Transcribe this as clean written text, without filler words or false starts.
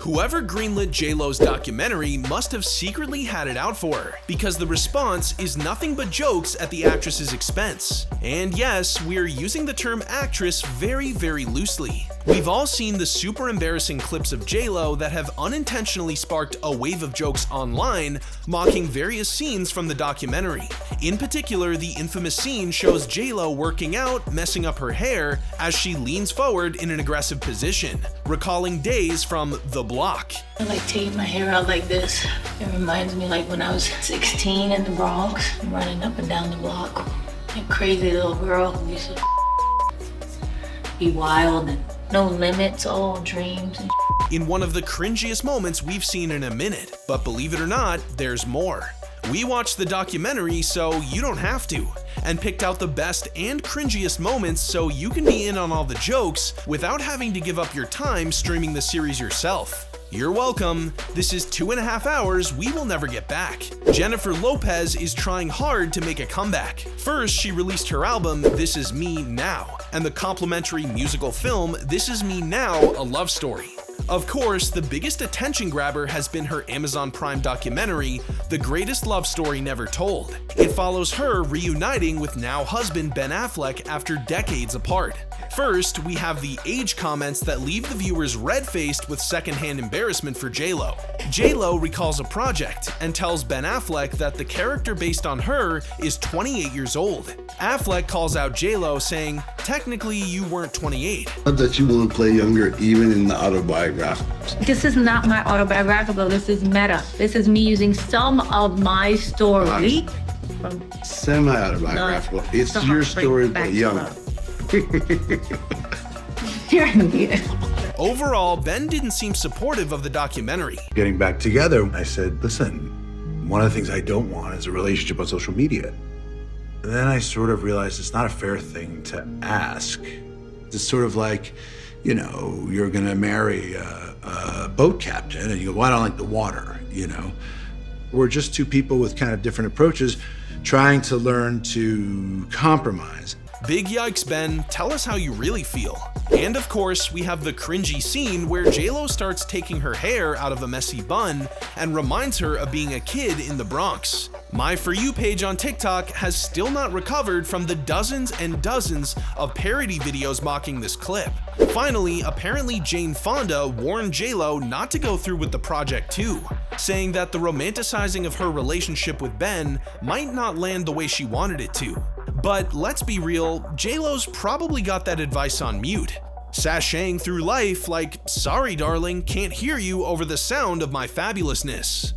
Whoever greenlit JLo's documentary must have secretly had it out for her, because the response is nothing but jokes at the actress's expense. And yes, we're using the term actress very, very loosely. We've all seen the super embarrassing clips of JLo that have unintentionally sparked a wave of jokes online, mocking various scenes from the documentary. In particular, the infamous scene shows JLo working out, messing up her hair, as she leans forward in an aggressive position, recalling days from The Block. I like taking my hair out like this. It reminds me like when I was 16 in the Bronx, running up and down the block. A crazy little girl who used to be wild and no limits, all dreams and in one of the cringiest moments we've seen in a minute. But believe it or not, there's more. We watched the documentary so you don't have to, and picked out the best and cringiest moments so you can be in on all the jokes without having to give up your time streaming the series yourself. You're welcome. This is 2.5 hours we will never get back. Jennifer Lopez is trying hard to make a comeback. First, she released her album This Is Me Now, and the complimentary musical film This Is Me Now, A Love Story. Of course, the biggest attention grabber has been her Amazon Prime documentary, The Greatest Love Story Never Told. It follows her reuniting with now husband Ben Affleck after decades apart. First, we have the age comments that leave the viewers red-faced with secondhand embarrassment for JLo. JLo recalls a project and tells Ben Affleck that the character based on her is 28 years old. Affleck calls out JLo saying, "Technically, you weren't 28. Not that you want to play younger even in the autobiographical. This is not my autobiographical, this is meta. This is me using some of my story. Semi-autobiographical. It's your story, but younger. You're an idiot. Overall, Ben didn't seem supportive of the documentary. Getting back together, I said, listen, one of the things I don't want is a relationship on social media. And then I sort of realized it's not a fair thing to ask. It's sort of like, you know, you're gonna marry a boat captain and you go, well, I don't like the water, you know? We're just two people with kind of different approaches trying to learn to compromise. Big yikes, Ben. Tell us how you really feel. And of course, we have the cringy scene where JLo starts taking her hair out of a messy bun and reminds her of being a kid in the Bronx. My For You page on TikTok has still not recovered from the dozens and dozens of parody videos mocking this clip. Finally, apparently Jane Fonda warned JLo not to go through with the project too, saying that the romanticizing of her relationship with Ben might not land the way she wanted it to. But let's be real, JLo's probably got that advice on mute, sashaying through life like, sorry darling, can't hear you over the sound of my fabulousness.